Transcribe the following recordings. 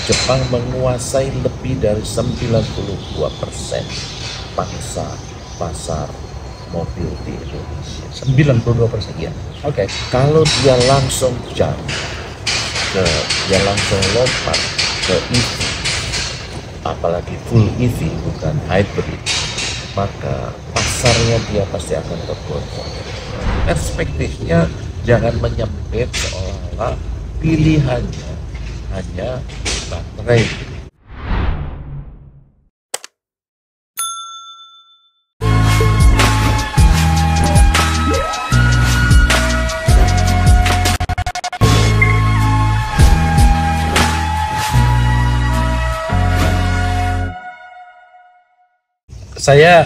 Jepang menguasai lebih dari 92% pangsa pasar mobil di Indonesia. 92%. Ya, Oke. kalau dia langsung dia langsung lompat ke EV, apalagi full EV bukan hybrid, maka pasarnya dia pasti akan terbocor. Perspektifnya jangan menyempit seolah-olah pilihannya hanya baterai. Saya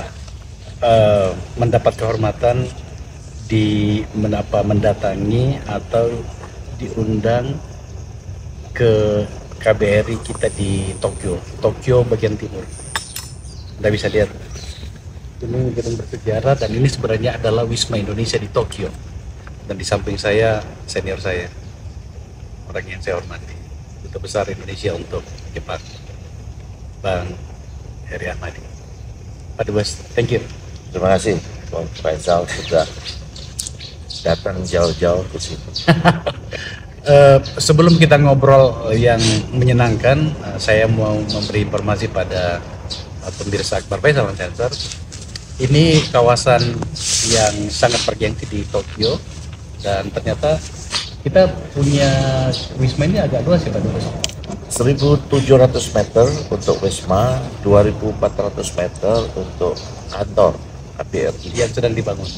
mendapat kehormatan mendatangi atau diundang ke KBRI kita di Tokyo bagian timur. Anda bisa lihat ini gedung bersejarah, dan ini sebenarnya adalah Wisma Indonesia di Tokyo. Dan di samping saya senior saya, orang yang saya hormati, Duta Besar Indonesia untuk Jepang, Bang Heri Ahmadi. Pak Dubes, thank you. Terima kasih Bang Faisal sudah datang jauh-jauh ke sini. Sebelum kita ngobrol yang menyenangkan, saya mau memberi informasi pada pemirsa Akbar Faisal Center. Ini kawasan yang sangat bergengsi di Tokyo, dan ternyata kita punya wisma ini agak luas ya Pak Dubes. 1.700 meter untuk Wisma, 2.400 meter untuk kantor KBRI Yang sedang dibangun.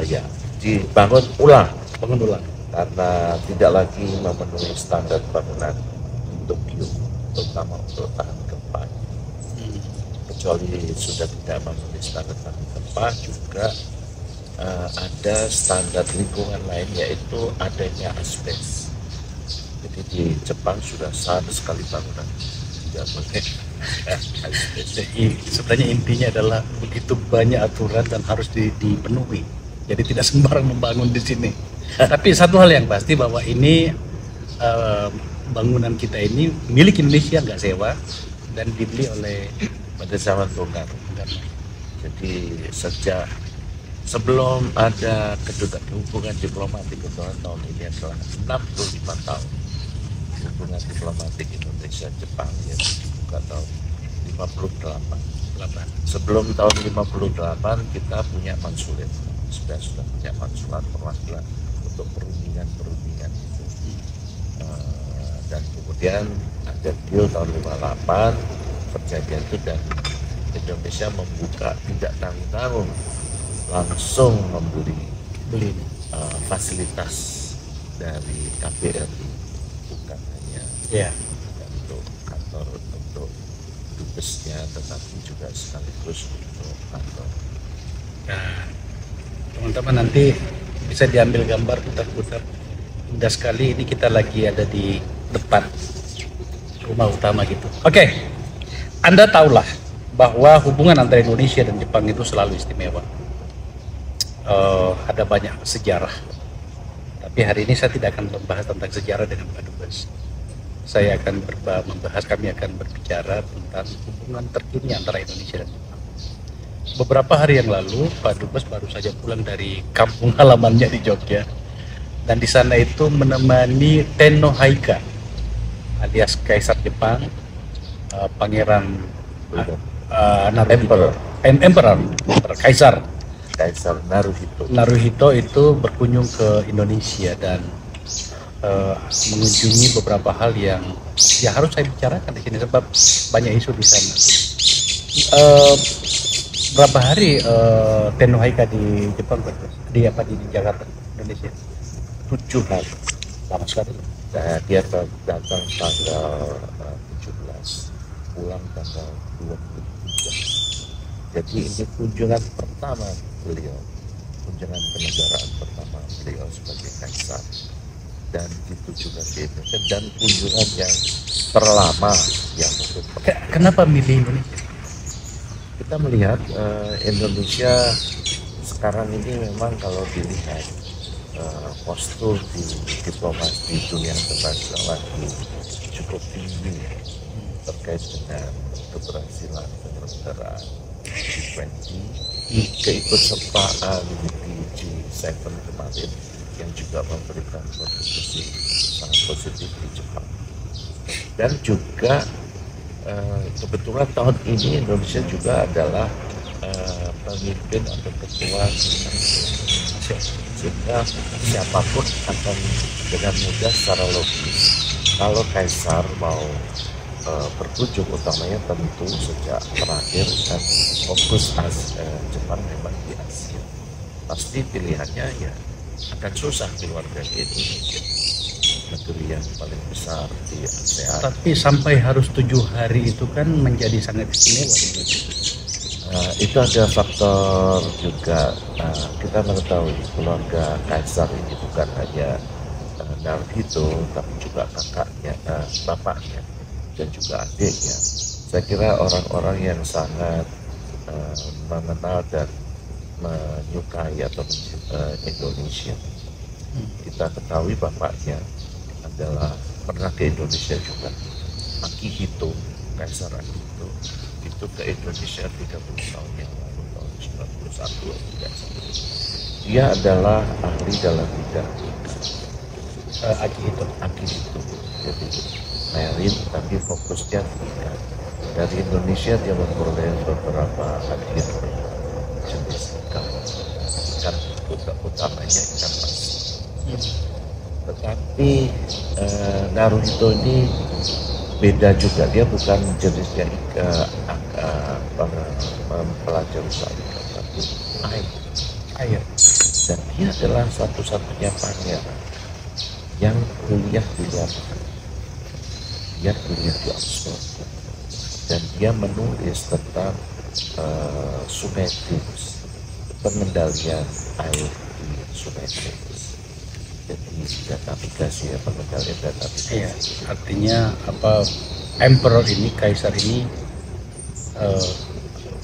Ya, dibangun ulang Bangun ulang. karena tidak lagi memenuhi standar bangunan Tokyo, terutama untuk tahan gempa. Kecuali sudah tidak memenuhi standar tahan gempa, juga ada standar lingkungan lain, yaitu adanya asbes. Jadi di Jepang sudah sah sekali bangunan tidak boleh asbes. Jadi sebenarnya intinya adalah begitu banyak aturan dan harus dipenuhi. Jadi tidak sembarang membangun di sini. Tapi satu hal yang pasti bahwa ini bangunan kita ini milik Indonesia, nggak sewa, dan dibeli oleh Pada zaman Bung Karno. Jadi sejak sebelum ada hubungan diplomatik tahun ini adalah 65 tahun hubungan diplomatik Indonesia-Jepang yang dibuka tahun 58. Sebelum tahun 58 kita punya konsulat, sudah punya konsulat perwakilan untuk perundingan itu. Dan kemudian ada deal tahun 58 perjanjian itu, dan Indonesia membuka tidak tanggung-tanggung langsung membeli fasilitas dari KBRI, bukan hanya untuk kantor, untuk dubesnya, tetapi juga sekaligus untuk kantor. Nah, teman-teman nanti bisa diambil gambar putar-putar. Indah sekali, ini kita lagi ada di depan rumah utama gitu. Oke, Anda tahulah bahwa hubungan antara Indonesia dan Jepang itu selalu istimewa. Ada banyak sejarah, tapi hari ini saya tidak akan membahas tentang sejarah dengan Pak Dubes. Kami akan berbicara tentang hubungan terkini antara Indonesia dan Jepang. Beberapa hari yang lalu Pak Dubes baru saja pulang dari kampung halamannya di Jogja, dan di sana itu menemani Tenno Haika alias Kaisar Jepang, Pangeran Emperor Kaisar Naruhito itu berkunjung ke Indonesia dan mengunjungi beberapa hal yang harus saya bicarakan di sini sebab banyak isu di sana. Berapa hari Tenno Haika di Jepang, di Jakarta, Indonesia? 7 hari. Lama sekali. Nah, dia datang tanggal 17, pulang tanggal 23. Jadi ini kunjungan pertama beliau, kunjungan kenegaraan pertama beliau sebagai kaisar, dan itu juga di Indonesia, dan kunjungan yang terlama yang mungkin. Kenapa milih Indonesia? Kita melihat Indonesia sekarang ini memang kalau dilihat postur di diplomasi dunia internasional lagi cukup tinggi terkait dengan keberhasilan penyelenggaraan G20, keikutsertaan di G7 kemarin yang juga memberikan kontribusi sangat positif di Jepang. Dan juga kebetulan tahun ini Indonesia juga adalah pemimpin atau ketua Asia, sehingga siapapun akan dengan mudah secara logis kalau Kaisar mau berkunjung, utamanya tentu sejak terakhir kan fokus Jepang memang di Asia, pasti pilihannya ya akan susah keluar dari Indonesia, negeri yang paling besar di ASEAN. Tapi sampai harus 7 hari itu kan menjadi sangat istimewa. Itu ada faktor juga. Kita mengetahui keluarga Kaisar ini bukan hanya Naruhito, tapi juga kakaknya, bapaknya, dan juga adiknya. Saya kira orang-orang yang sangat mengenal dan menyukai atau mencintai Indonesia. Kita ketahui bapaknya adalah pernah ke Indonesia juga. Akihito, Kaisar Akihito itu ke Indonesia 30 tahun yang lalu, tahun 91 atau tidak salah. Dia adalah ahli dalam bidang Akihito. Jadi marine, tapi fokusnya tidak. Dari Indonesia dia memperoleh beberapa hadiah jenis ikan utamanya ikan mas. Tetapi Naruhito ini beda juga, dia bukan jenisnya mempelajari usaha ikan, tapi air. Dan dia adalah satu-satunya pangeran yang kuliah di luar negeri. Dia kuliah di Oxford dan dia menulis tentang sungai Thames, pengendalian air di sungai Thames. Jadi data migrasi ya, pengendalian data migrasi. Iya, artinya apa, Emperor ini, Kaisar ini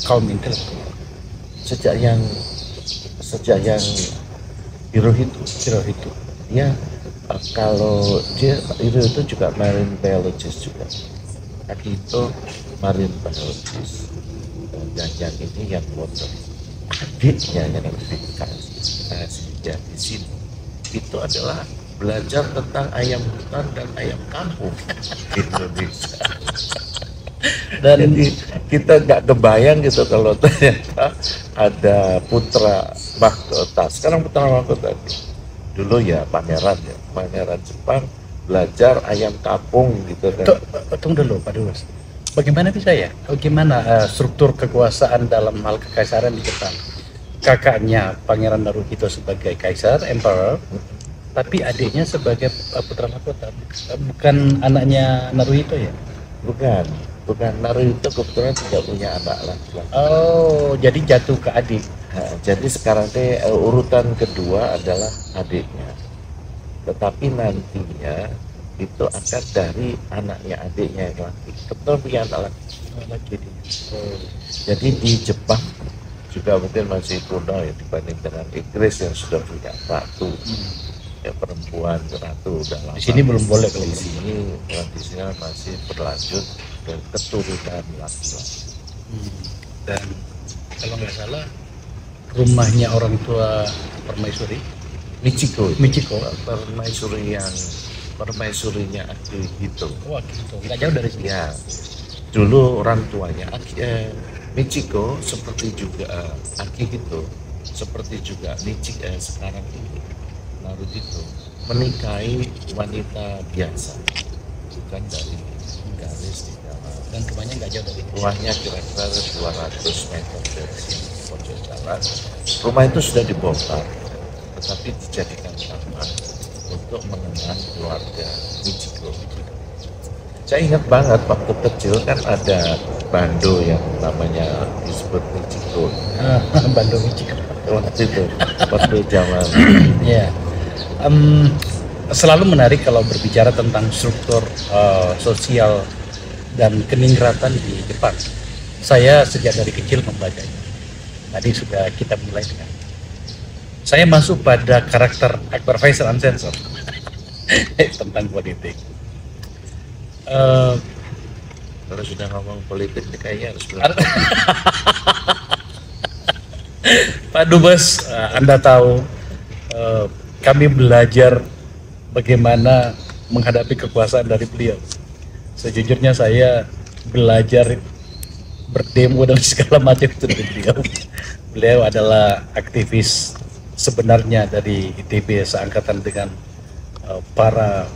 kaum intelektual. Sejak yang Hirohito, dia kalau dia itu juga marine biologist juga. Akihito marine biologist, dan yang ini yang water. Adiknya yang lebih kasih di sini itu adalah belajar tentang ayam hutan dan ayam kampung di Indonesia. Dan jadi kita nggak kebayang gitu kalau ternyata ada putra mahkota. Sekarang putra mahkota dulu ya pangeran Jepang belajar ayam kampung gitu kan. Tunggu dulu Pak Dubes. Bagaimana bisa ya? Bagaimana struktur kekuasaan dalam hal kekaisaran di Jepang? Kakaknya Pangeran Naruhito sebagai kaisar, emperor, tapi adiknya sebagai putra mahkota, bukan anaknya Naruhito ya? Bukan Naruhito kebetulan tidak punya anak laki-laki. Oh, jadi jatuh ke adik. Nah, jadi sekarang urutan kedua adalah adiknya, tetapi nantinya itu akan dari anaknya adiknya yang laki. Kebetulan punya anak laki. Jadi di Jepang juga mungkin masih kuno ya dibanding dengan Inggris yang sudah punya ratu. Ya, perempuan ratu udah lama. Di sini belum boleh. Di sini tradisinya masih berlanjut dan keturunan laki-laki. Dan kalau nggak salah rumahnya orang tua permaisuri Michiko, permaisurinya Akihito. Wah, gitu. Nggak jauh dari sini. Ya, dulu orang tuanya Michiko seperti juga Akihito, seperti juga sekarang ini Naruhito menikahi wanita biasa, bukan dari garis di dalam. Dan rumahnya nggak jauh dari sini. Rumahnya kira-kira 200 meter dari sini, pojok jalan. Rumah itu sudah dibongkar, tetapi dijadikan taman untuk mengenang keluarga Michiko. Saya ingat banget waktu kecil kan ada bando yang namanya disebut Michiko. Bando Michiko. Waktu zaman. Ya. Selalu menarik kalau berbicara tentang struktur sosial dan keningratan di Jepang. Saya sejak dari kecil membacanya. Tadi sudah kita mulai dengan. Saya masuk pada karakter Akbar Faisal Uncensored tentang politik. Eh, Kalau sudah ngomong politik nih kayaknya harus bilang Pak Dubes, Anda tahu kami belajar bagaimana menghadapi kekuasaan dari beliau. Sejujurnya saya belajar berdemo dan segala macam itu dari beliau. Beliau adalah aktivis sebenarnya dari ITB seangkatan dengan para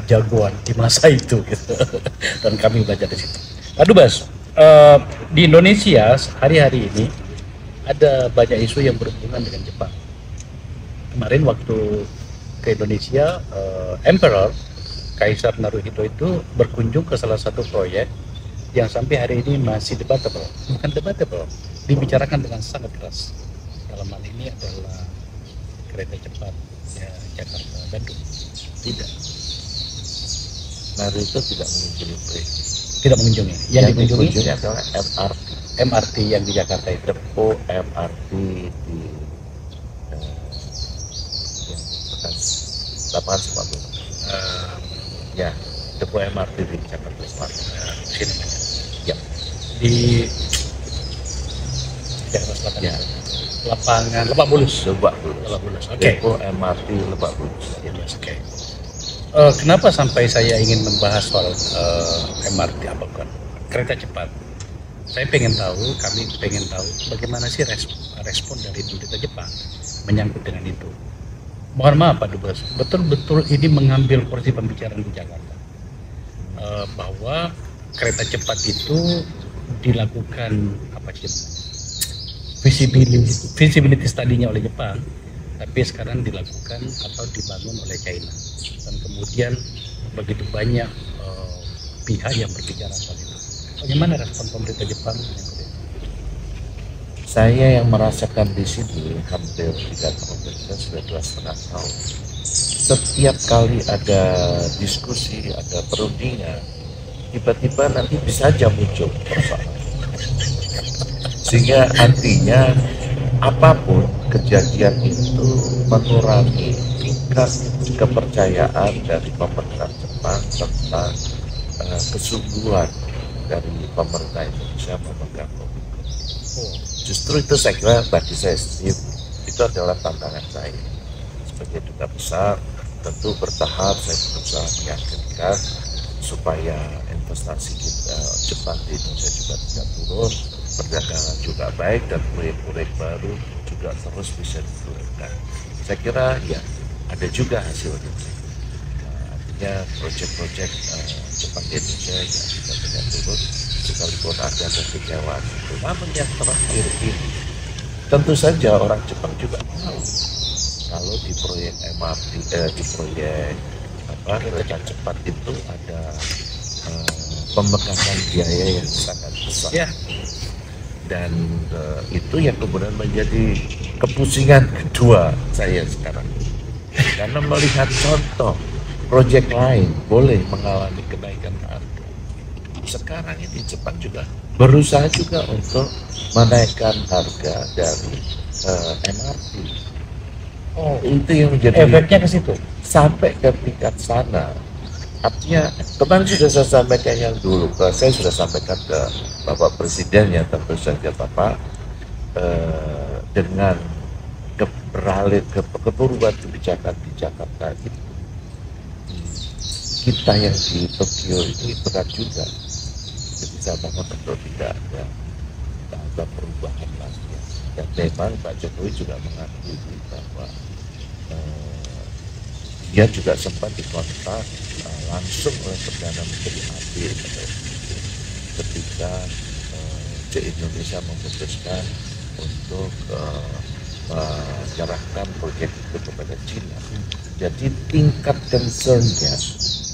jagoan di masa itu gitu. Dan kami belajar di situ. Pak Dubes, di Indonesia hari-hari ini ada banyak isu yang berhubungan dengan Jepang. Kemarin waktu ke Indonesia, Emperor Kaisar Naruhito itu berkunjung ke salah satu proyek yang sampai hari ini masih debatable, bukan debatable, dibicarakan dengan sangat keras. Dalam hal ini adalah kereta cepat ya, Jakarta Bandung. Tidak. Naruto tidak mengunjungi proyek. Tidak mengunjungi. Yang dikunjungi adalah MRT. MRT yang di Jakarta itu. Depo MRT di yang bekas lapangan sepak bola. Ya, depo MRT di Jakarta Selatan. Sini. Ya. Di Jakarta Selatan. Ya. Lapangan Lebak Bulus. Lebak Bulus. Lebak Bulus. Oke. Depo MRT Lebak Bulus. Ya. Oke. Kenapa sampai saya ingin membahas soal MRT apa bukan kereta cepat? Saya kami pengen tahu bagaimana sih respon dari pemerintah Jepang menyangkut dengan itu. Mohon maaf Pak Dubes, betul-betul ini mengambil porsi pembicaraan di Jakarta bahwa kereta cepat itu dilakukan apa sih visibility study-nya oleh Jepang, tapi sekarang dilakukan atau dibangun oleh China, dan kemudian begitu banyak pihak yang berbicara soal itu. Bagaimana respon pemerintah Jepang? Saya yang merasakan di sini hampir 3 tahun, sudah 2,5 tahun. Setiap kali ada diskusi, ada perundingan, tiba-tiba nanti bisa saja muncul persoalan. Sehingga artinya apapun kejadian itu mengurangi tingkat kepercayaan dari pemerintah Jepang tentang kesungguhan dari pemerintah Indonesia memegang komitmen. Justru itu saya kira bagi saya Steve, itu adalah tantangan saya sebagai duta besar. Tentu bertahap saya berusaha meyakinkan supaya investasi kita Jepang di Indonesia juga tidak turun, perdagangan juga baik, dan proyek-proyek baru juga terus bisa diturunkan. Saya kira ya ada juga hasilnya. Artinya proyek-proyek Jepang di Indonesia ya tidak banyak turun, sekalipun ada kekecewaan. Namun yang terakhir ini tentu saja orang Jepang juga tahu kalau di proyek MRT, di proyek kereta cepat itu ada pembengkakan biaya yang sangat besar. Ya. Dan itu yang kemudian menjadi kepusingan kedua saya sekarang, karena melihat contoh proyek lain boleh mengalami kenaikan harga. Sekarang ini Jepang juga berusaha juga untuk menaikkan harga dari MRT. Oh, itu yang menjadi efeknya ke situ sampai ke tingkat sana. Artinya kemarin sudah saya sampaikan yang dulu, saya sudah sampaikan ke Bapak Presiden ya, tentu saja Bapak dengan keperubahan kebijakan di Jakarta itu, kita yang di Tokyo ini berat juga. Jadi saya mohon untuk tidak ada perubahan lagi. Dan memang Pak Jokowi juga mengakui bahwa dia juga sempat dikontak langsung oleh Perdana Menteri Abe ketika Indonesia memutuskan untuk menyerahkan proyek itu kepada China. Jadi tingkat concern-nya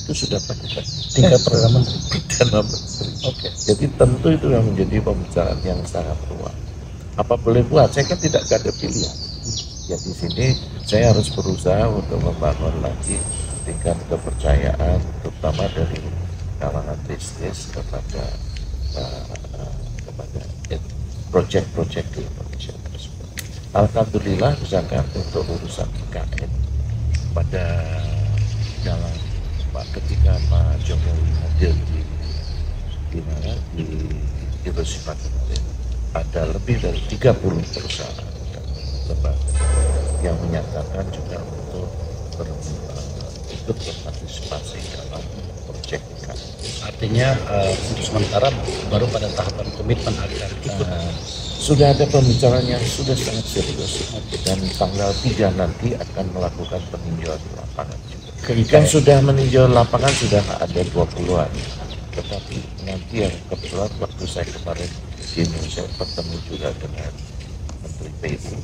itu sudah pada tingkat Perdana Menteri. Oke. Jadi tentu itu yang menjadi pembicaraan yang sangat luas. Apa boleh buat? Saya kan tidak ada pilihan. Ya di sini saya harus berusaha untuk membangun lagi tingkat kepercayaan, terutama dari kalangan bisnis kepada proyek-proyek di Indonesia tersebut. Alhamdulillah misalkan untuk urusan IKN pada dalam ketika Pak Jokowi hadir di mana di Hiroshima kemarin, ada lebih dari 30 perusahaan dan lembaga yang menyatakan juga untuk ikut berpartisipasi dalam proyek IKN. Artinya untuk sementara baru pada tahapan komitmen akan ikut. Sudah ada pembicaraan yang sudah sangat serius, dan tanggal 3 nanti akan melakukan peninjauan di lapangan juga. Yang sudah meninjau lapangan sudah ada 20-an, tetapi nanti yang kebetulan waktu saya kemarin di Indonesia bertemu juga dengan Menteri PU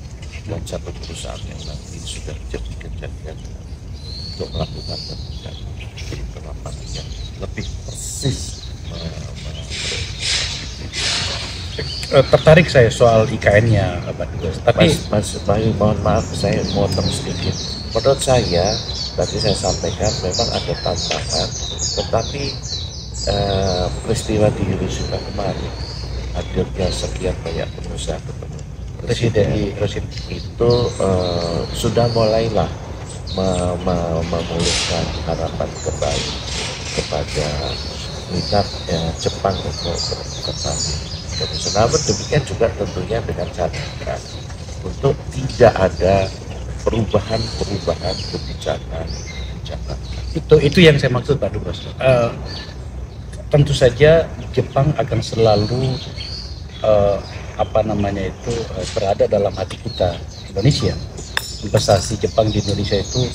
dan satu perusahaan yang nanti sudah jadi kejadian untuk melakukan peninjauan di lapangan yang lebih persis. Tertarik saya soal IKN-nya, Pak Dubes. Tapi Mas Bayu, mohon maaf saya mau sedikit. Menurut saya, tadi saya sampaikan memang ada tantangan, tetapi peristiwa di Hiroshima kemarin, hadirnya sekian banyak pengusaha ketemu presiden di Hiroshima itu sudah mulailah memulihkan harapan kembali kepada minat Jepang untuk kembali. Namun demikian juga tentunya dengan catatan untuk tidak ada perubahan kebijakan. Itu yang saya maksud, Pak Dubes. Tentu saja Jepang akan selalu berada dalam hati kita Indonesia. Investasi Jepang di Indonesia itu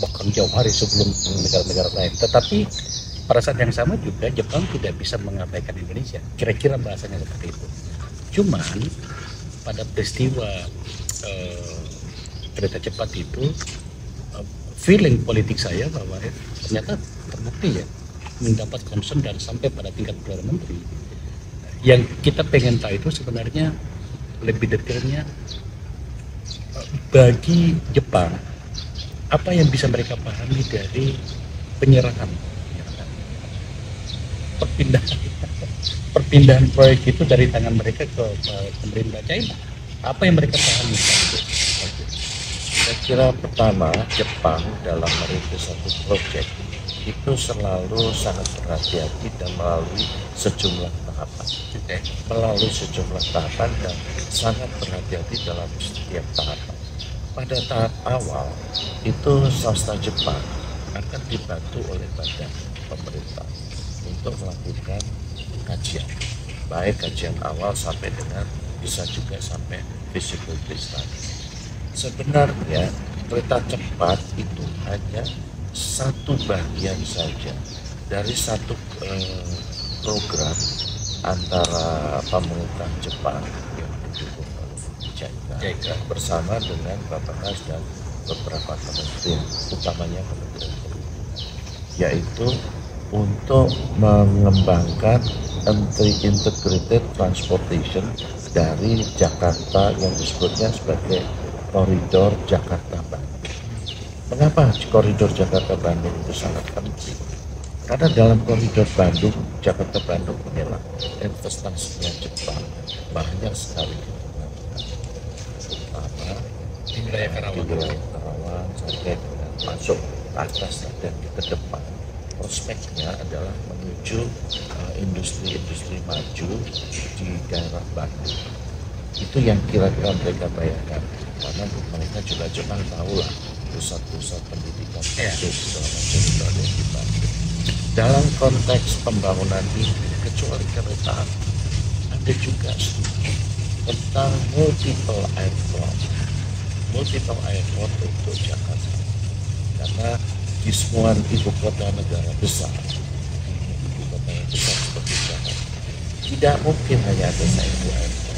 bahkan jauh hari sebelum negara-negara lain. Tetapi pada saat yang sama juga Jepang tidak bisa mengabaikan Indonesia. Kira-kira bahasanya seperti itu. Cuman pada peristiwa kereta cepat itu, feeling politik saya bahwa ternyata terbukti ya, mendapat concern dan sampai pada tingkat Perdana Menteri. Yang kita pengen tahu itu sebenarnya lebih detailnya, bagi Jepang apa yang bisa mereka pahami dari penyerahan perpindahan proyek itu dari tangan mereka ke pemerintah China. Apa yang mereka pahami? Saya kira pertama, Jepang dalam merintis satu proyek itu selalu sangat berhati-hati dan melalui sejumlah tahapan. Dan sangat berhati-hati dalam setiap tahapan. Pada tahap awal itu swasta Jepang akan dibantu oleh badan pemerintah untuk melakukan kajian, baik kajian awal sampai dengan bisa juga sampai feasibility study. Sebenarnya kereta cepat itu hanya satu bagian saja dari satu program antara pemerintah Jepang yang didukung oleh JICA bersama dengan Bappenas dan beberapa kementerian, utamanya Kementerian Perhubungan, yaitu untuk mengembangkan integrated transportation dari Jakarta yang disebutnya sebagai koridor Jakarta-Bandung. Mengapa koridor Jakarta-Bandung itu sangat penting? Karena dalam koridor Jakarta-Bandung inilah investasinya Jepang banyak sekali terutama di wilayah Karawang sampai dengan masuk atas dan ke depan. Prospeknya adalah menuju industri-industri maju di daerah Bandung. Itu yang kira-kira mereka bayangkan, karena mereka juga Jepang tahu lah pusat-pusat pendidikan itu segala macam itu ada di Bandung. Dalam konteks pembangunan ini, kecuali kereta api, ada juga studi tentang multiple airport untuk Jakarta, karena di semua ibu kota negara besar seperti Jakarta tidak mungkin hanya ada satu airport.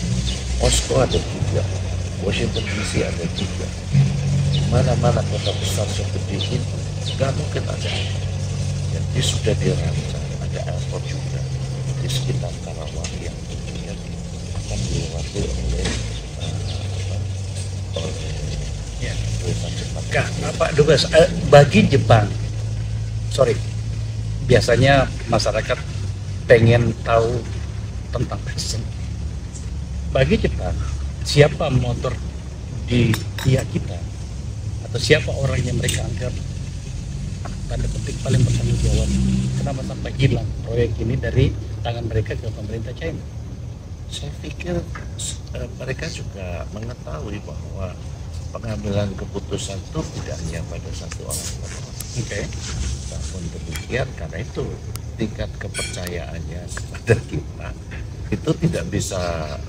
Moskow ada 3, Washington DC ada 3, mana-mana kota besar seperti ini tidak mungkin ada airport. Jadi sudah dirancang ada airport juga di sekitar Karawang yang tentunya akan dilewati oleh Pak Dubes, bagi Jepang, biasanya masyarakat pengen tahu tentang fashion. Bagi Jepang, siapa motor di pihak kita, atau siapa orang yang mereka anggap tanda petik paling bertanggung jawab. Kenapa sampai hilang proyek ini dari tangan mereka ke pemerintah China? Saya pikir mereka juga mengetahui bahwa pengambilan keputusan itu tidak hanya pada satu orang. Oke. Namun demikian, karena itu tingkat kepercayaannya kepada kita itu tidak bisa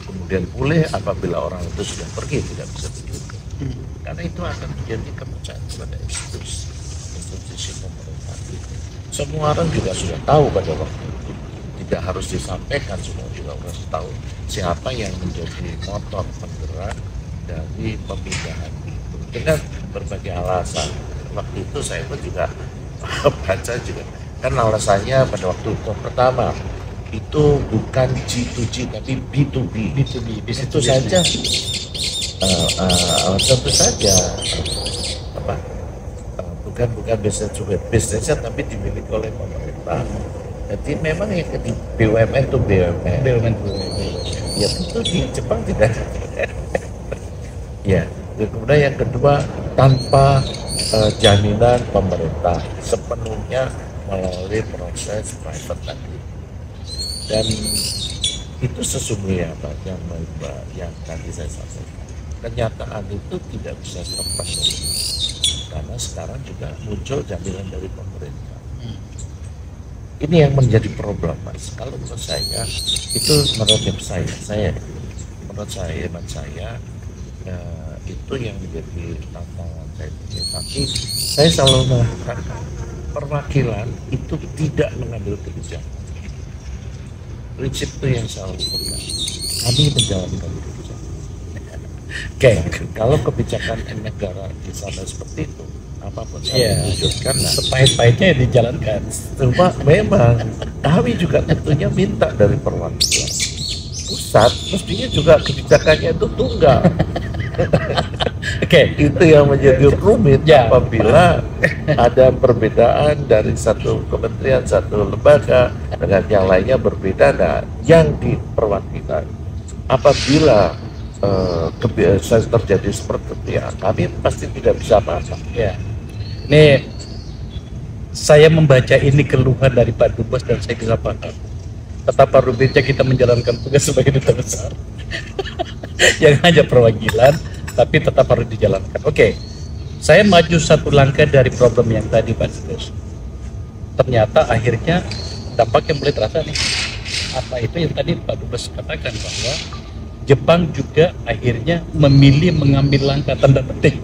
kemudian pulih apabila orang itu sudah pergi, tidak bisa begitu. Karena itu akan menjadi kepercayaan kepada institusi pemerintah itu. Semua orang juga sudah tahu pada waktu itu, tidak harus disampaikan, semua juga harus tahu siapa yang menjadi motor penggerak dari pemindahan itu dengan berbagai alasan. Waktu itu saya pun juga baca juga kan alasannya pada waktu itu pertama itu bukan G2G tapi B2B. Itu saja tentu saja bukan bisnisnya tapi dimiliki oleh pemerintah. Jadi memang yang di BUMN itu BUMN. Ya itu di Jepang tidak. Ya, kemudian yang kedua tanpa jaminan pemerintah, sepenuhnya melalui proses private tadi. Dan itu sesungguhnya Pak yang tadi saya sampaikan. Kenyataan itu tidak bisa terpenuhi karena sekarang juga muncul jaminan dari pemerintah. Ini yang menjadi problem, Mas. Kalau menurut saya itu menurut saya itu yang menjadi tantangan saya. Tapi saya selalu mengatakan perwakilan itu tidak mengambil kebijakan. Prinsip itu yang selalu pegang. Kami menjalankan kebijakan. Oke, kalau kebijakan negara di sana seperti itu, apapun yang diwujudkan, sepahit-pahitnya dijalankan. Cuma memang kami juga tentunya minta dari perwakilan pusat, mestinya juga kebijakannya itu tunggal. Itu yang menjadi rumit apabila ada perbedaan dari satu kementerian, satu lembaga dengan yang lainnya berbeda. Nah, yang di perwakilan apabila terjadi seperti itu, ya kami pasti tidak bisa apa-apa. Ya, ini saya membaca ini keluhan dari Pak Dubes dan saya bisa paham betapa rumitnya kita menjalankan tugas sebagai duta besar yang hanya perwakilan tapi tetap harus dijalankan. Oke, saya maju satu langkah dari problem yang tadi Pak Dubes. Ternyata akhirnya dampak yang mulai terasa nih. Apa itu yang tadi Pak Dubes katakan bahwa Jepang juga akhirnya memilih mengambil langkah tanda petik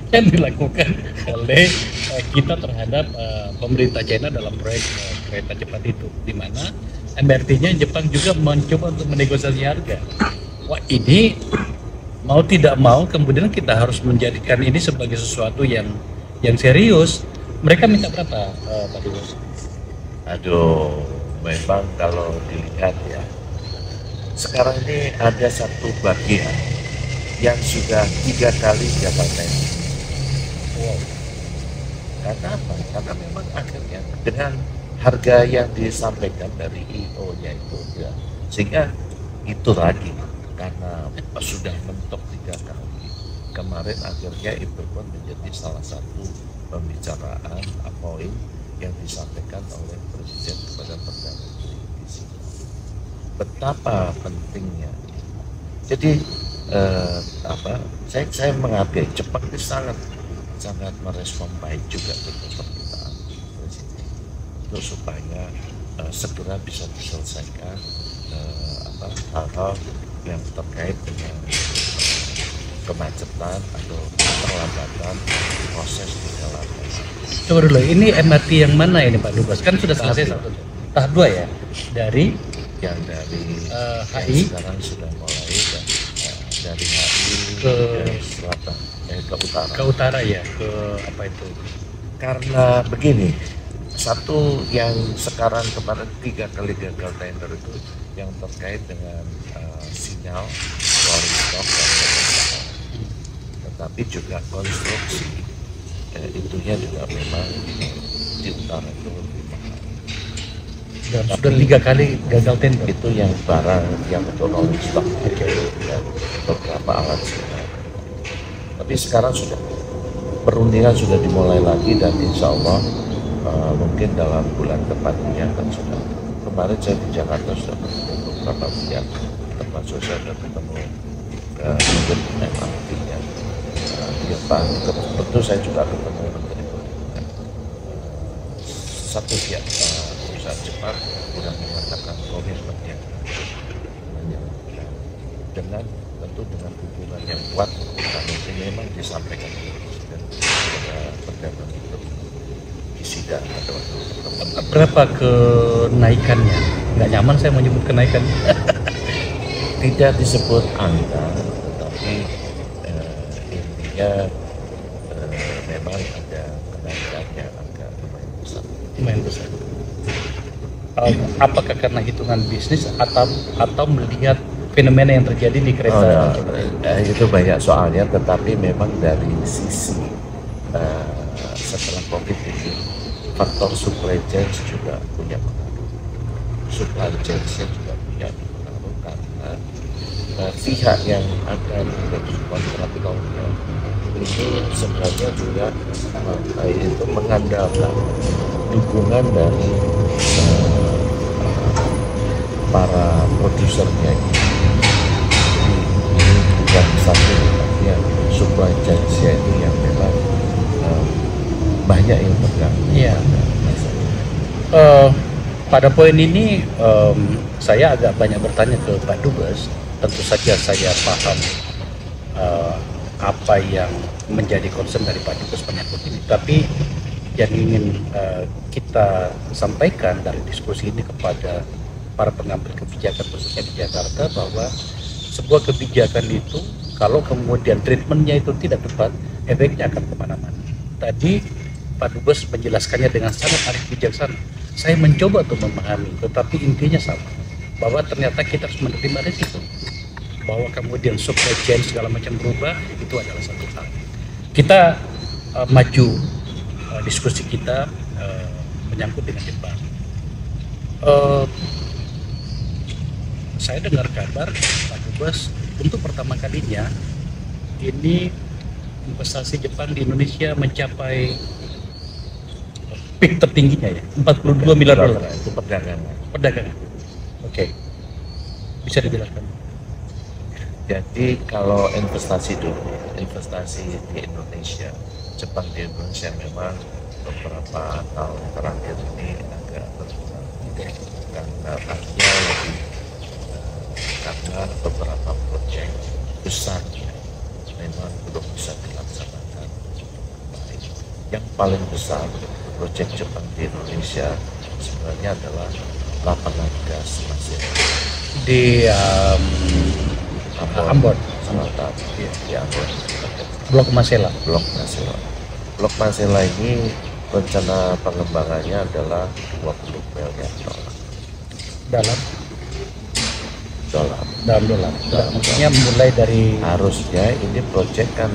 yang dilakukan oleh kita terhadap pemerintah China dalam proyek kereta cepat itu, di mana MRT-nya Jepang juga mencoba untuk menegosiasi harga. Wah, ini mau tidak mau kemudian kita harus menjadikan ini sebagai sesuatu yang serius. Mereka minta berapa, Pak Dubes? Aduh, memang kalau dilihat ya, sekarang ini ada satu bagian yang sudah 3 kali gagal tender. Wow. Karena apa? Karena memang akhirnya dengan harga yang disampaikan dari IO-nya itu ya, sehingga itu lagi karena sudah mentok 3 kali kemarin, akhirnya itu pun menjadi salah satu pembicaraan poin yang disampaikan oleh Presiden kepada Perdana Menteri di sini. Betapa pentingnya. Jadi saya menghargai Jepang itu sangat merespon baik juga dengan permintaan Presiden untuk supaya segera bisa diselesaikan hal-hal yang terkait dengan kemacetan atau perlambatan proses di dalam. Coba dulu, ini MRT yang mana ini Pak Dubes? Kan sudah selesai satu, tahap 2 ya, dari yang dari HI sekarang sudah mulai dari HI ke selatan, ke utara ya, ke apa itu? Karena begini, satu yang sekarang kemarin 3 kali gagal tender itu yang terkait dengan sinyal rolling stock dan pemerintahan. Tetapi juga konstruksi itunya juga memang di utara itu lebih mahal. Dan sudah 3 kali gagal tender. Itu yang barang yang untuk rolling stock dan beberapa alat sebenarnya. Tapi sekarang sudah perundingan sudah dimulai lagi dan insya Allah mungkin dalam bulan depan ini akan sudah. Kemarin saya di Jakarta sudah bertemu beberapa pihak, termasuk saya sudah bertemu ke MRT-nya di Jepang. Tentu saya juga ketemu Menteri Perhubungan. Satu pihak perusahaan Jepang sudah mengatakan komitmennya dengan tentu dengan hubungan yang kuat, karena itu memang disampaikan oleh Presiden kepada Perdana Menteri Kishida pada waktu pertemuan. Berapa kenaikannya? Nggak nyaman saya menyebut kenaikan. Tidak disebut angka, tetapi intinya memang ada kenaikan yang agak lumayan besar. Lumayan besar. Apakah karena hitungan bisnis atau melihat fenomena yang terjadi di kereta? Itu banyak soalnya, tetapi memang dari sisi setelah COVID ini faktor supply chain juga punya pengaruh. Supply chain juga punya pengaruh karena pihak yang akan menjadi kontraktornya ini sebenarnya juga itu mengandalkan dukungan dari para produsernya ini. Ini bukan satu, tapi yang supply chain ini yang memang banyak yang pegang. Iya. Pada poin ini saya agak banyak bertanya ke Pak Dubes. Tentu saja saya paham apa yang menjadi concern dari Pak Dubes menyangkut ini. Tapi yang ingin kita sampaikan dari diskusi ini kepada para pengambil kebijakan khususnya di Jakarta, bahwa sebuah kebijakan itu kalau kemudian treatmentnya itu tidak tepat, efeknya akan kemana-mana. Tadi Pak Dubes menjelaskannya dengan sangat arif bijaksana. Saya mencoba untuk memahami, tetapi intinya sama, bahwa ternyata kita harus menerima risiko, bahwa kemudian supply chain segala macam berubah, itu adalah satu hal. Kita maju diskusi kita menyangkut dengan Jepang. Saya dengar kabar Pak Dubes untuk pertama kalinya ini investasi Jepang di Indonesia mencapai peak tertingginya ya, 42 miliar dolar. Itu perdagangan. Oke. Bisa dijelaskan? Jadi kalau investasi dulu, investasi di Indonesia, Jepang di Indonesia memang beberapa tahun terakhir ini agak berkurang, karena artinya lebih karena beberapa proyek besarnya memang belum bisa dilaksanakan baik. Yang paling besar proyek Jepang di Indonesia sebenarnya adalah lapangan gas Masela Di Ambon, Selatan, di Ambon. Blok Masela. Blok Masela ini rencana pengembangannya adalah 20 miliar dolar. Dalam dolar. Maksudnya mulai dari Harusnya ini proyek kan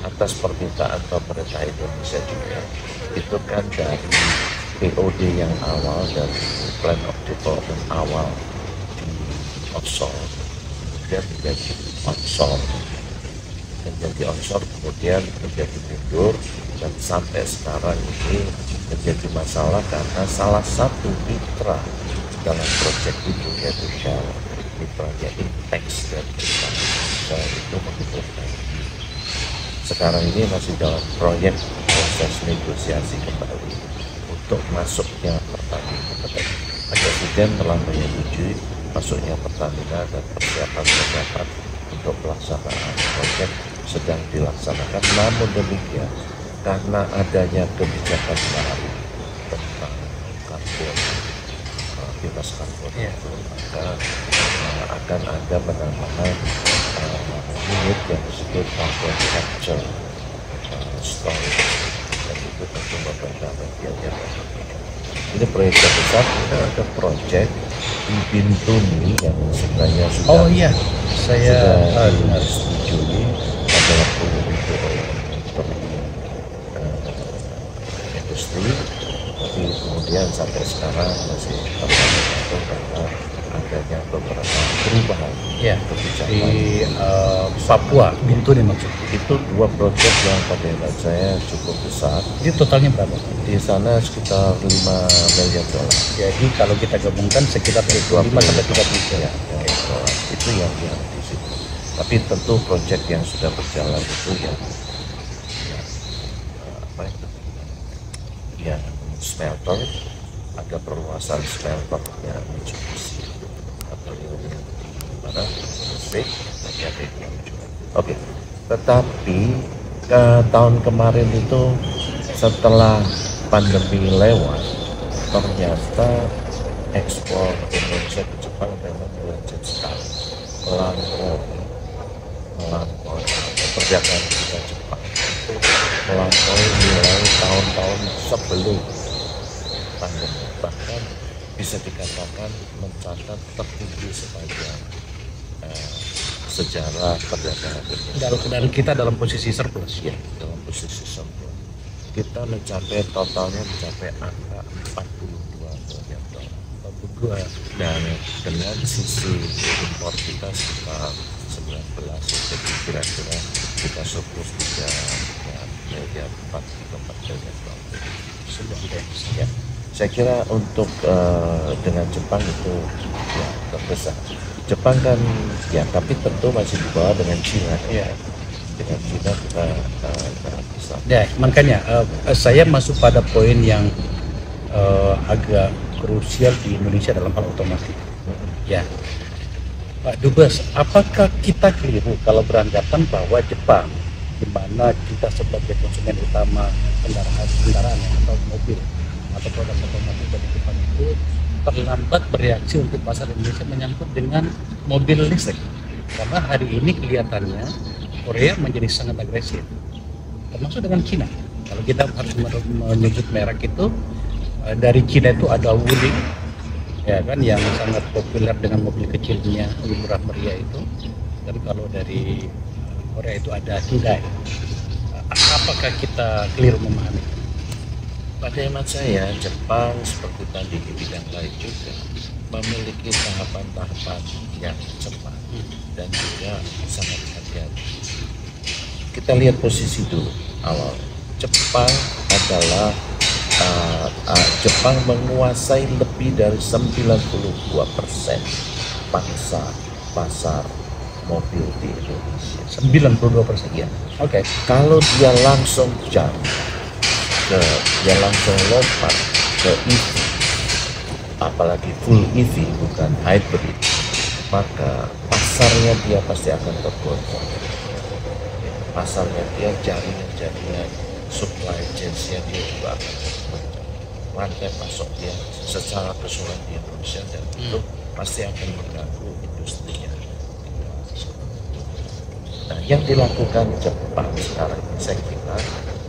atas permintaan pemerintah Indonesia juga. Itu kan dari POD yang awal, dari plan of development awal di offshore, kemudian menjadi onshore, kemudian menjadi mundur, dan sampai sekarang ini menjadi masalah karena salah satu mitra dalam proyek itu yaitu Shell, mitranya Intex dan Shell itu mengumpulkan. Sekarang ini masih dalam proyek proses negosiasi kembali untuk masuknya Pertamina. Presiden telah menyetujui masuknya Pertamina dan persiapan untuk pelaksanaan proyek sedang dilaksanakan. Namun demikian, karena adanya kebijakan baru tentang karbon, bebas karbon, maka akan ada penambahan unit yang disebut carbon capture storage, dan itu tentu memperlambat biaya. Ini proyek besar. Kita ada proyek di Bintuni yang sebenarnya sudah disetujui pada waktu itu oleh industri, tapi kemudian sampai sekarang masih tergantung karena adanya beberapa perubahan Ya, kebijakan. di Papua, Bintuni maksudnya. Itu 2 proyek yang pada hemat saya cukup besar. Jadi totalnya berapa? Di sana sekitar 5 miliar dolar. Jadi kalau kita gabungkan sekitar 25 sampai 30 Ya, dolar. Itu yang di situ. Tapi tentu proyek yang sudah berjalan itu ya, apa itu? Ya, smelter, ada perluasan smelter yang Mitsubishi atau yang di mana? Gresik, nanti ada yang juga. Oke, tetapi tahun kemarin itu setelah pandemi lewat, ternyata ekspor Indonesia ke Jepang memang melonjak sekali, melampaui perdagangan kita Jepang itu melampaui nilai tahun-tahun sebelum pandemi, bahkan bisa dikatakan mencatat tertinggi sepanjang sejarah perdagangan Indonesia. Dan kita dalam posisi surplus. Ya, dalam posisi surplus. Kita totalnya mencapai angka 42 miliar dolar. 42. Dan dengan sisi impor kita sekitar 19, jadi kira-kira kita surplus 3 miliar 4 miliar dolar. Sudah Ya. Saya kira untuk dengan Jepang itu ya terbesar. Jepang kan ya, tapi tentu masih di bawah dengan Cina. Ya, dengan Cina kita besar. Ya, makanya saya masuk pada poin yang agak krusial di Indonesia dalam hal otomotif. Ya, Pak Dubes, apakah kita keliru kalau beranggapan bahwa Jepang, di mana kita sebagai konsumen utama kendaraan atau mobil atau produk otomotif dari Jepang itu terlambat bereaksi untuk pasar Indonesia menyangkut dengan mobil listrik? Karena hari ini kelihatannya Korea menjadi sangat agresif, termasuk dengan Cina. Kalau kita harus menyebut merek itu, dari Cina itu ada Wuling, ya kan, yang sangat populer dengan mobil kecilnya, murah meriah itu. Dan kalau dari Korea itu ada Hyundai. Apakah kita keliru memahami? Pada hemat saya, Jepang seperti tadi di bidang lain juga memiliki tahapan-tahapan yang cepat dan juga sangat hati-hati. Kita lihat posisi dulu awal. Jepang adalah Jepang menguasai lebih dari 92% pasar mobil di Indonesia. 92%. Ya. Oke. Kalau dia langsung dia langsung lompat ke EV, apalagi full EV bukan hybrid, maka pasarnya dia pasti akan tergoncang. Pasarnya dia, jaringan supply chain-nya dia juga akan tergoncang. Rantai pasok dia secara keseluruhan di Indonesia, dan itu pasti akan mengganggu industrinya. Nah, yang dilakukan Jepang sekarang ini saya kira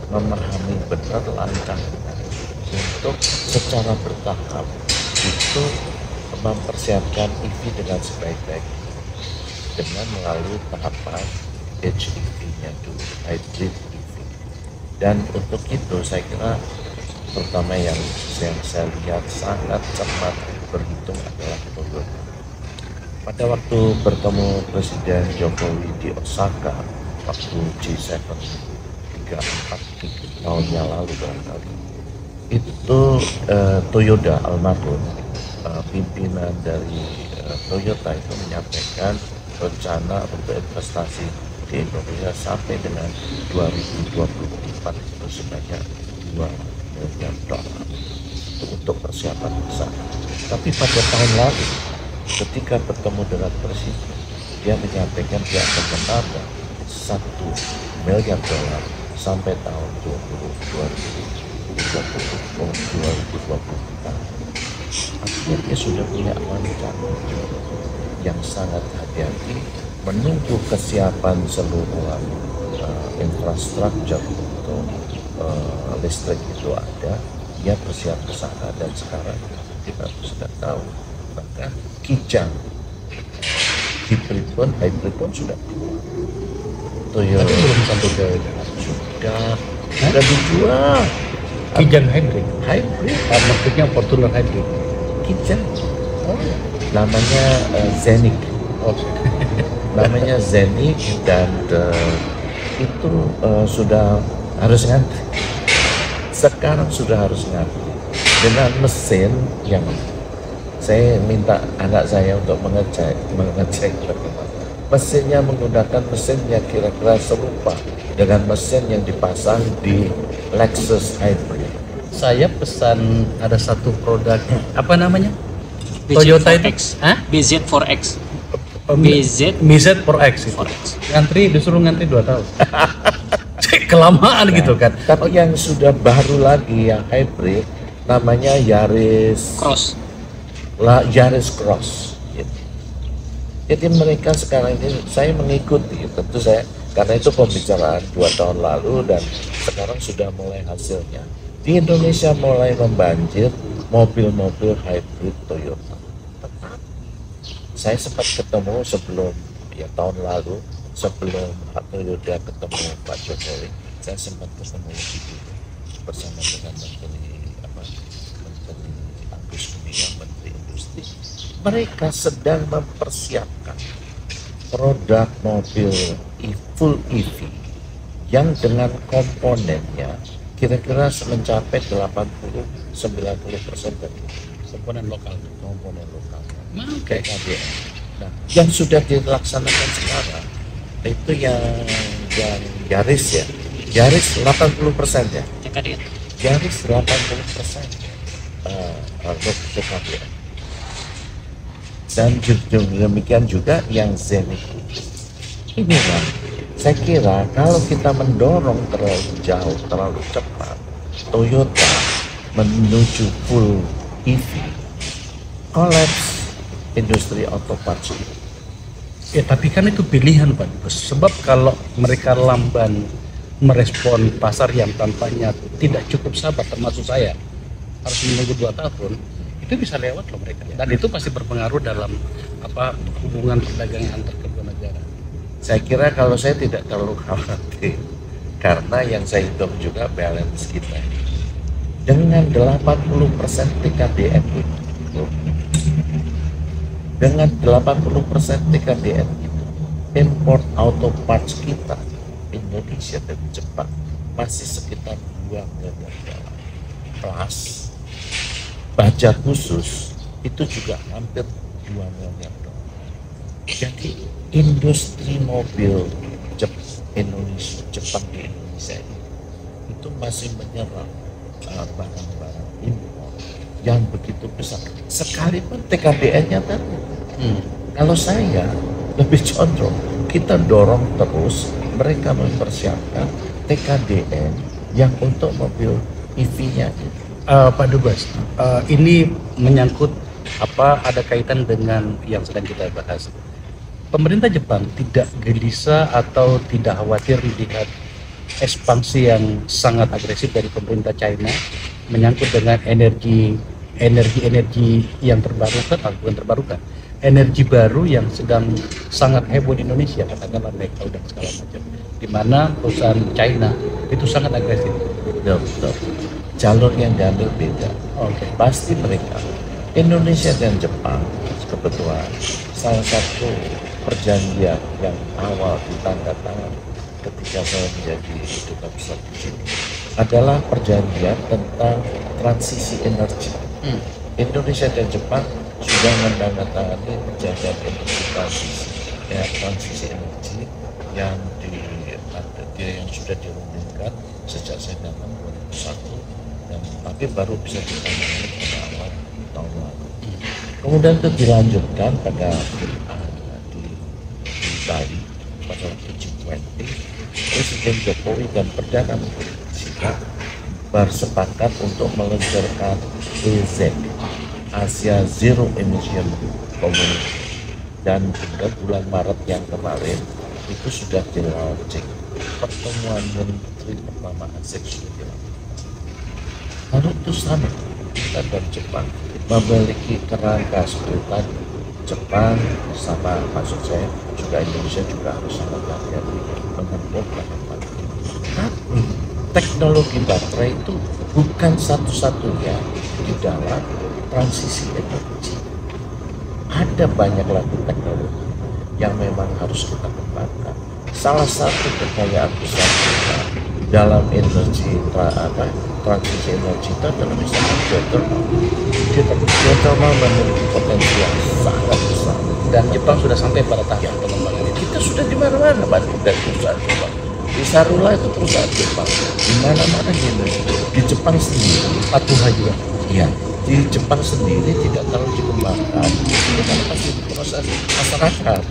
memahami benar langkah untuk secara bertahap itu mempersiapkan EV dengan sebaik-baik dengan melalui tahapan HEV-nya dulu, hybrid EV. Dan untuk itu saya kira pertama yang saya lihat sangat cermat berhitung adalah Toyota. Pada waktu bertemu Presiden Jokowi di Osaka waktu G7 3-4 tahunnya lalu barangkali, itu Toyoda almarhum pimpinan dari Toyota itu menyampaikan rencana untuk investasi di Indonesia sampai dengan 2024 itu sebanyak 2 miliar dolar untuk persiapan besar. Tapi pada tahun lalu ketika bertemu dengan Presiden, dia menyampaikan dia akan menambah 1 miliar dolar sampai tahun 2024. Artinya dia sudah punya rencana yang sangat hati-hati, menunggu kesiapan seluruh infrastruktur untuk listrik itu ada, dia bersiap ke sana. Dan sekarang kita sudah tahu bahkan Kijang hybrid pun sudah Toyota belum sampai ke sudah dijual. Kijang hybrid. Maksudnya Fortuner hybrid. Kijang namanya Zenith. Oh, namanya Zenith, dan itu sudah harus ngantri. Sekarang sudah harus ngantri dengan mesin yang saya minta anak saya untuk mengecek bagaimana. Mesinnya menggunakan mesin yang kira-kira serupa dengan mesin yang dipasang di Lexus Hybrid. saya pesan ada satu produk apa namanya? BZ4X. Toyota itu? Hah? BZ4X. BZ4X itu. 4X. Disuruh ngantri 2 tahun. Kelamaan gitu kan. Tapi yang sudah baru lagi yang hybrid namanya Yaris Cross. Yaris Cross. Gitu. Jadi mereka sekarang ini saya mengikuti, tentu saya karena itu pembicaraan 2 tahun lalu dan sekarang sudah mulai hasilnya. Di Indonesia mulai membanjir mobil-mobil hybrid Toyota. Tetapi saya sempat ketemu sebelum tahun lalu, sebelum Toyota ketemu Pak Jokowi, saya sempat ketemu di dulu bersama dengan Menteri Agus Gumiwang, Menteri Industri. Mereka sedang mempersiapkan produk mobil full EV yang dengan komponennya kira-kira mencapai 80-90% dari Komponen lokal. komponen lokal. Oke. KDN. Nah, yang sudah dilaksanakan sekarang itu yang Yaris ya. Yaris 80% ya. TKDN. Yaris 80% untuk KDN. Dan demikian juga yang Zenith. Inilah saya kira kalau kita mendorong terlalu jauh, terlalu cepat, Toyota menuju full EV, kolaps industri otoparts. Ya tapi kan itu pilihan Pak Dubes. Sebab kalau mereka lamban merespon pasar yang tampaknya tidak cukup sabar, termasuk saya harus menunggu 2 tahun, itu bisa lewat loh mereka. Dan itu pasti berpengaruh dalam hubungan perdagangan antar kedua negara. Saya kira kalau saya tidak terlalu khawatir karena yang saya hitung juga balance kita dengan 80% TKDN itu, dengan 80% TKDN itu, import auto parts kita Indonesia dan Jepang masih sekitar 2 miliar dolar plus baja khusus itu juga hampir 2 miliar dolar. Jadi industri mobil Indonesia, Jepang di Indonesia itu masih menyerap barang-barang impor yang begitu besar. Sekalipun TKDN-nya tadi, kalau saya lebih condong kita dorong terus mereka mempersiapkan TKDN yang untuk mobil EV-nya itu. Pak Dubes, ini menyangkut ada kaitan dengan yang sedang kita bahas. Pemerintah Jepang tidak gelisah atau tidak khawatir melihat ekspansi yang sangat agresif dari pemerintah China menyangkut dengan energi yang terbarukan, bukan terbarukan, energi baru yang sedang sangat heboh di Indonesia, katakanlah mereka udah segala macam, di mana perusahaan China itu sangat agresif. Betul. Jalur yang diambil beda. Oke. Pasti mereka Indonesia dan Jepang kebetulan salah satu perjanjian yang awal ditandatangani ketika saya menjadi duta besar di sini adalah perjanjian tentang transisi energi. Indonesia dan Jepang sudah menandatangani perjanjian transisi energi yang sudah dirundingkan sejak saya datang 2001 dan tapi baru bisa ditangani pada awal tahun lalu. Kemudian itu dilanjutkan pada di Bali pada waktu G20, Presiden Jokowi dan Perdana Menteri China bersepakat untuk meluncurkan AZ, Asia Zero Emission Community, dan hingga bulan Maret yang kemarin itu sudah di-launching. Pertemuan Menteri pertama ASEAN sudah dilakukan. Lalu itu sama, kita dan Jepang memiliki kerangka seperti tadi. Jepang sama, maksud saya juga Indonesia juga harus sangat hati-hati menempuh bahan. Tapi teknologi baterai itu bukan satu-satunya di dalam transisi energi. Ada banyak lagi teknologi. yang memang harus kita kembangkan. Salah satu kekayaan besar kita dalam transisi energi itu adalah misalnya geothermal memiliki potensi yang sangat besar, Dan Jepang sudah sampai pada tahap pengembangan itu. kita sudah di mana-mana Bandung dan perusahaan Jepang. Di Sarula itu perusahaan Jepang, di mana-mana di Indonesia. Di Jepang sendiri, Patuha juga. ya, di Jepang sendiri tidak terlalu dikembangkan, itu kan masih proses masyarakat.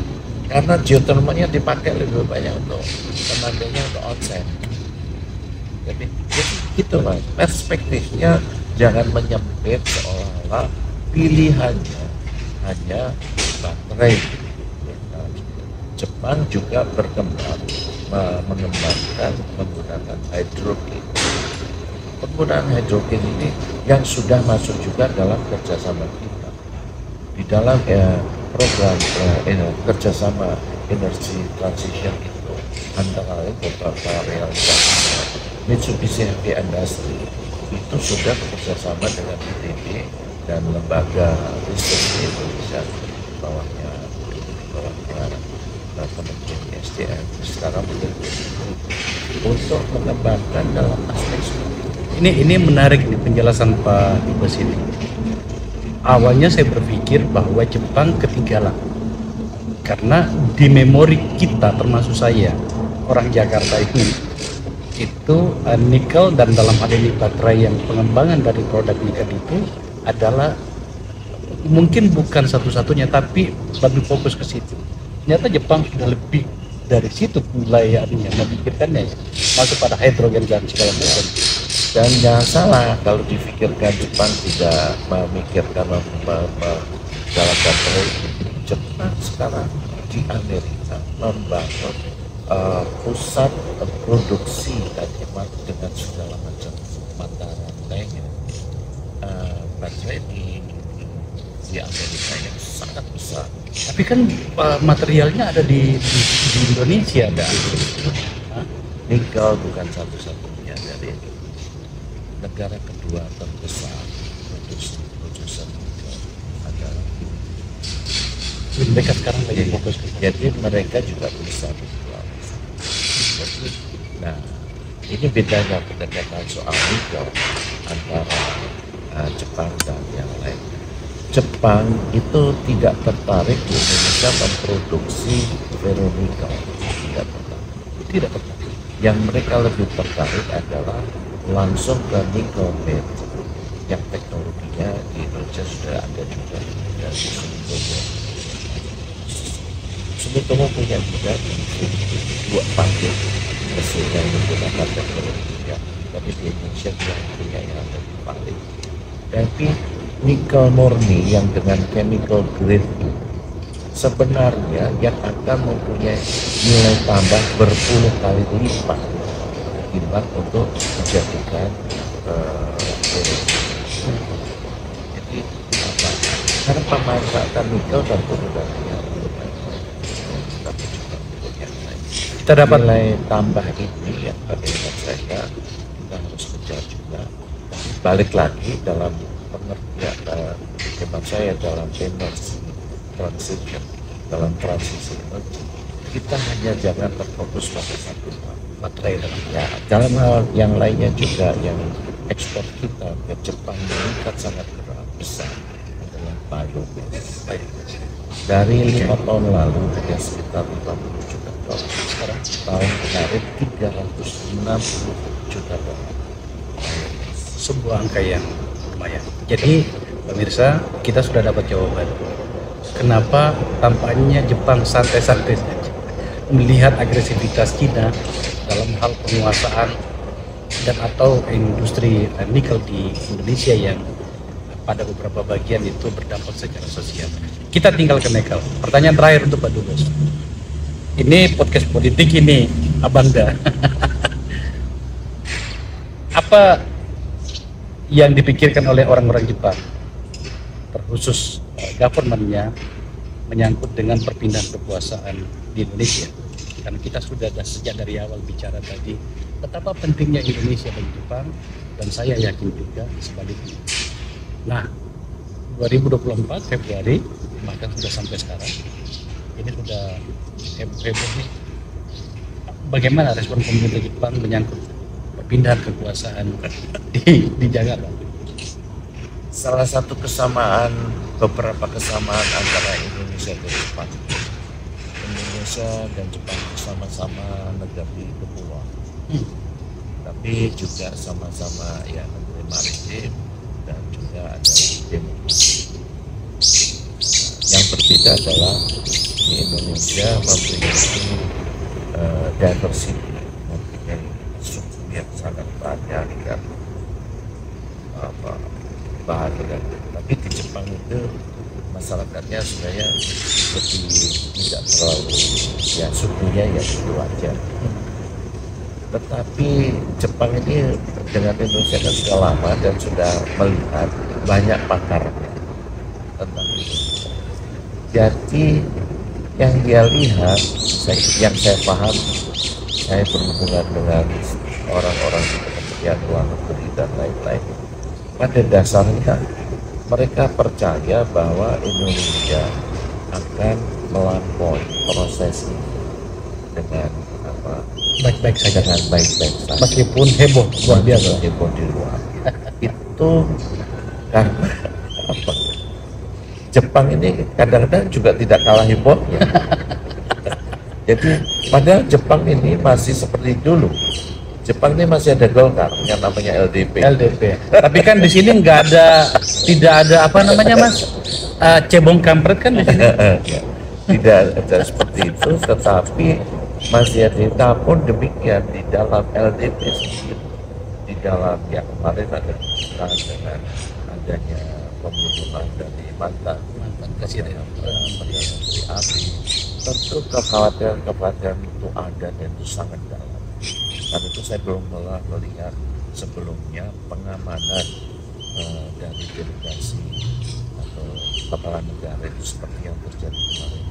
Karena geothermalnya dipakai lebih banyak untuk tenaganya untuk onsen. Jadi gitu mas, perspektifnya jangan menyempit seolah-olah pilihannya hanya baterai. Jepang juga berkembang mengembangkan menggunakan hidrogen. Penggunaan hidrogen ini yang sudah masuk juga dalam kerjasama kita di dalam program kerjasama energy transition itu, antara lain beberapa realisasi Mitsubishi Heavy Industry itu sudah bekerjasama dengan ITB dan lembaga riset di Indonesia bawahnya Kementerian SDM sekarang untuk mengembangkan dalam aspek Ini menarik nih penjelasan Pak Dubes ini. Awalnya saya berpikir bahwa Jepang ketinggalan karena di memori kita, termasuk saya orang Jakarta ini, itu nikel dan dalam hal ini baterai, yang pengembangan dari produk nikel itu adalah mungkin bukan satu-satunya tapi lebih fokus ke situ. Ternyata Jepang sudah lebih dari situ mulai memikirkannya masuk pada hidrogen dan segala macam. dan jangan salah kalau dipikirkan Jepang tidak memikirkan dalam baterai. Jepang sekarang di Amerika membangun pusat produksi dengan segala macam mata rantainya baterai di Amerika yang sangat besar. Tapi kan materialnya ada di Indonesia, ada. Nikel bukan satu-satunya dari negara kedua terbesar produsen nikel adalah Mereka sekarang lagi fokus ke jadi mereka juga bisa berjual. Nah, ini bedanya pendekatan soal nikel antara Jepang dan yang lain. Jepang itu tidak tertarik di Indonesia memproduksi ferronikel, tidak tertarik. Yang mereka lebih tertarik adalah langsung ke nickel bed, yang teknologinya di Indonesia sudah ada juga dari Sumitomo. Sumitomo punya juga dua pabrik mesin yang menggunakan teknologinya, tapi di Indonesia juga punya yang lebih paling. Tapi nikel murni yang dengan chemical grade sebenarnya yang akan mempunyai nilai tambah berpuluh kali lipat ketimbang untuk dijadikan jadi apa? Karena pemanfaatan nikel dan penggunaannya tapi juga untuk yang lain. kita dapat Nilai tambah ini yang bagaimana saya kita harus kejar juga. Balik lagi dalam pengertian hemat saya dalam energy transition, dalam transisi energi, kita hanya jangan terfokus pada satu hal, baterai ya. Dalam hal yang lainnya juga yang ekspor kita ke Jepang meningkat sangat besar adalah biogas. Dari 5 tahun lalu hanya sekitar 50 juta ton, sekarang tahun kemarin 360 juta ton. sebuah angka yang lumayan. Jadi pemirsa, kita sudah dapat jawaban kenapa tampaknya Jepang santai-santai saja melihat agresivitas Cina dalam hal penguasaan dan atau industri nikel di Indonesia yang pada beberapa bagian itu berdampak secara sosial. Kita tinggal ke nikel. Pertanyaan terakhir untuk Pak Dubes. Ini podcast politik ini, Abangda. Apa yang dipikirkan oleh orang-orang Jepang, terkhusus governmentnya, menyangkut dengan perpindahan kekuasaan di Indonesia? Karena kita sudah sejak dari awal bicara tadi betapa pentingnya Indonesia bagi Jepang, dan saya yakin juga sebaliknya. Nah, 2024 Februari bahkan sudah sampai sekarang, ini sudah heboh nih. Bagaimana respon pemerintah Jepang menyangkut perpindahan kekuasaan di Jakarta? Salah satu beberapa kesamaan antara Indonesia dan Jepang. Indonesia dan Jepang sama-sama negara kepulauan, tapi juga sama-sama ya negeri maritim dan juga adalah demokrasi. Yang berbeda adalah di Indonesia memiliki diversity, mempunyai suku yang sangat banyak dan bahagia. Tapi di Jepang itu masyarakatnya sebenarnya lebih tidak terlalu ya sukunya ya itu aja. Tetapi Jepang ini dengan Indonesia kan sudah lama dan sudah melihat banyak pakarnya tentang itu. Jadi yang dia lihat, yang saya paham, saya berhubungan dengan orang-orang di Kementerian Luar Negeri dan lain-lain. Pada dasarnya mereka percaya bahwa Indonesia akan melampaui proses ini dengan Baik-baik saja. dengan baik-baik saja. Meskipun heboh luar biasa. Heboh di luar. Itu karena apa? Jepang ini kadang-kadang juga tidak kalah hebohnya. Jadi padahal Jepang ini masih seperti dulu. Jepang ini masih ada Golkar yang namanya LDP. Tapi kan di sini tidak ada apa namanya Mas, cebong kampret kan di sini. Tidak ada seperti itu, tetapi masih ada pun demikian di dalam LDP sendiri. Di dalam yang kemarin ada dengan adanya pembunuhan dari mantan presiden Menteri ABRI. Tentu kekhawatiran itu ada dan itu sangat dalam. Karena itu saya belum melihat sebelumnya pengamanan dari delegasi atau kepala negara itu seperti yang terjadi kemarin.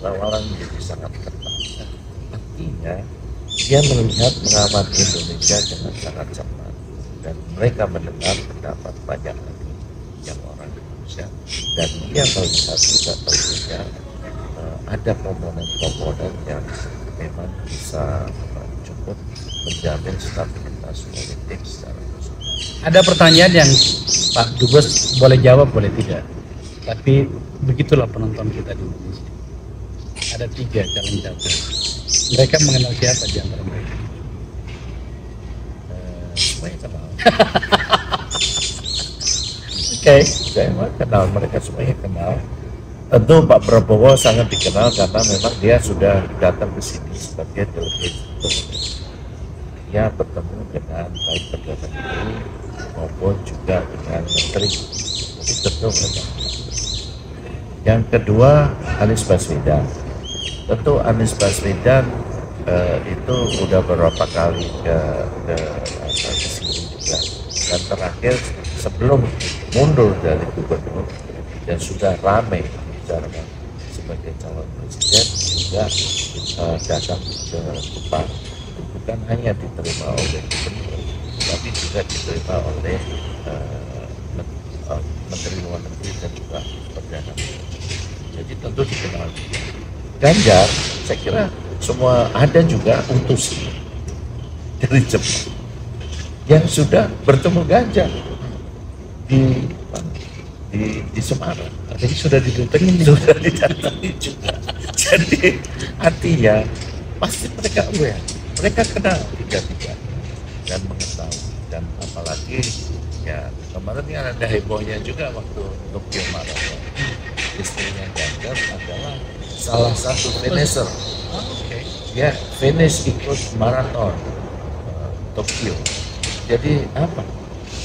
Lawalan menjadi sangat ketat. Artinya dia melihat mengamati Indonesia dengan sangat cermat dan mereka mendengar pendapat banyak lagi yang orang Indonesia dan dia melihat juga tentunya ada komponen-komponen yang memang bisa cukup menjamin stabilitas politik secara positif. Ada pertanyaan yang Pak Dubes boleh jawab boleh tidak, tapi begitulah penonton kita di Indonesia. Ada 3 calon capres. Mereka mengenal siapa di antara mereka? Semuanya kenal. Oke. Saya kenal, mereka semuanya kenal. Tentu Pak Prabowo sangat dikenal karena memang dia sudah datang ke sini sebagai delegasi. Dia bertemu dengan baik Perdana Menteri maupun juga dengan Menteri. Itu tentu memang. Yang kedua Anies Baswedan. Tentu Anies Baswedan itu udah beberapa kali ke sini juga. Dan terakhir sebelum mundur dari gubernur dan sudah ramai sebagai calon presiden juga datang ke Jepang, bukan hanya diterima oleh gubernur tapi juga diterima oleh Menteri Luar Negeri dan juga Perdana Menteri. Jadi tentu dikenal. Ganjar saya kira semua ada juga utusan dari Jepang yang sudah bertemu Ganjar di Semarang. Jadi sudah didatangi juga. Jadi artinya pasti mereka aware, mereka kenal tiga dan mengetahui. Dan apalagi ya kemarin yang ada hebohnya juga waktu Tokyo Marathon, istrinya Ganjar adalah salah satu finisher. Ya finish ikut maraton Tokyo. Jadi apa?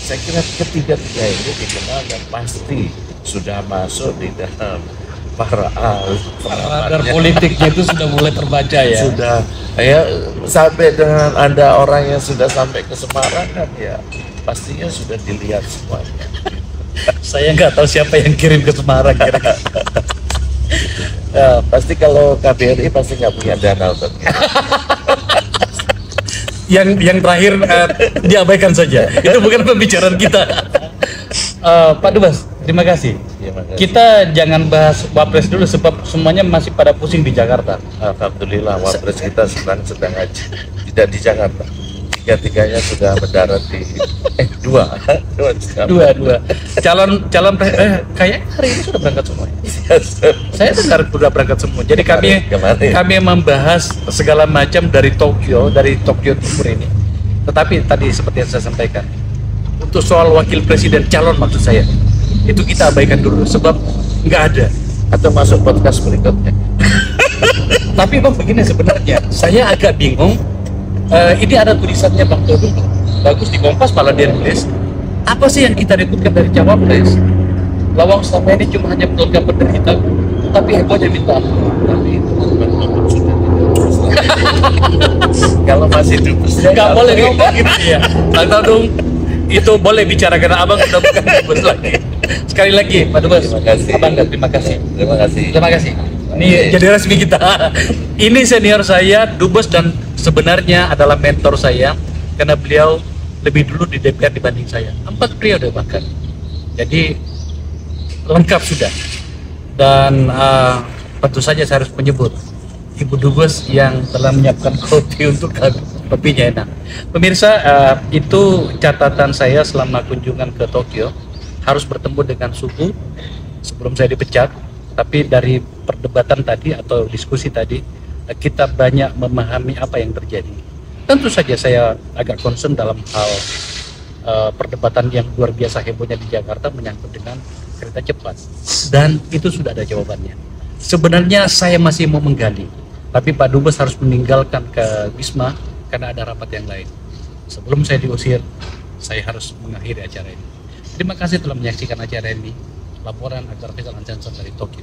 Saya kira ketiga-tiga ini dikenal dan pasti sudah masuk di dalam para radar politiknya itu sudah mulai terbaca ya. Sudah ya sampai dengan ada orang yang sudah sampai ke Semarang kan ya pastinya sudah dilihat semuanya. Saya nggak tahu siapa yang kirim ke Semarang kira-kira. Ya, pasti kalau KBRI pasti nggak punya dana untuk yang terakhir diabaikan saja. Itu bukan pembicaraan kita. Pak Dubes, terima kasih. Terima kasih. Kita jangan bahas Wapres dulu sebab semuanya masih pada pusing di Jakarta. Alhamdulillah Wapres kita sedang aja tidak di Jakarta. Tiga-tiganya sudah mendarat di dua. Dua. Calon kayak hari ini sudah berangkat semua. Saya dengar sudah berangkat semua. Jadi kami membahas segala macam dari Tokyo Timur ini. Tetapi tadi seperti yang saya sampaikan, untuk soal wakil presiden calon maksud saya, itu kita abaikan dulu sebab nggak ada. Atau masuk podcast berikutnya. Tapi Bang begini sebenarnya, saya agak bingung. Ini ada tulisannya Bang Todung, bagus di Kompas malah dia nulis, apa sih yang kita ributkan dari Cawapres? Lawang selama ini cuma hanya pelengkap penderita, tapi hebohnya minta ampun. Tapi itu bukan sudah Kalau masih dubes nggak boleh ngomong gitu ya. Bang Todung, itu boleh bicara karena abang sudah bukan dubes lagi. Sekali lagi Pak Dubes, Terima kasih. abang terima kasih. Terima kasih. Ini jadi resmi kita. Ini senior saya, Dubes, dan sebenarnya adalah mentor saya karena beliau lebih dulu di DPR dibanding saya. 4 periode bahkan. Jadi lengkap sudah. Dan tentu saja saya harus menyebut Ibu Dubes yang telah menyiapkan kopi untuk kami. Kopinya enak. Pemirsa, itu catatan saya selama kunjungan ke Tokyo. Harus bertemu dengan suhu sebelum saya dipecat. Tapi dari perdebatan tadi atau diskusi tadi, kita banyak memahami apa yang terjadi. Tentu saja saya agak concern dalam hal perdebatan yang luar biasa hebohnya di Jakarta menyangkut dengan kereta cepat. Dan itu sudah ada jawabannya. Sebenarnya saya masih mau menggali, tapi Pak Dubes harus meninggalkan ke Wisma karena ada rapat yang lain. Sebelum saya diusir, saya harus mengakhiri acara ini. Terima kasih telah menyaksikan acara ini. Laporan Akbar Faisal Johnson dari Tokyo.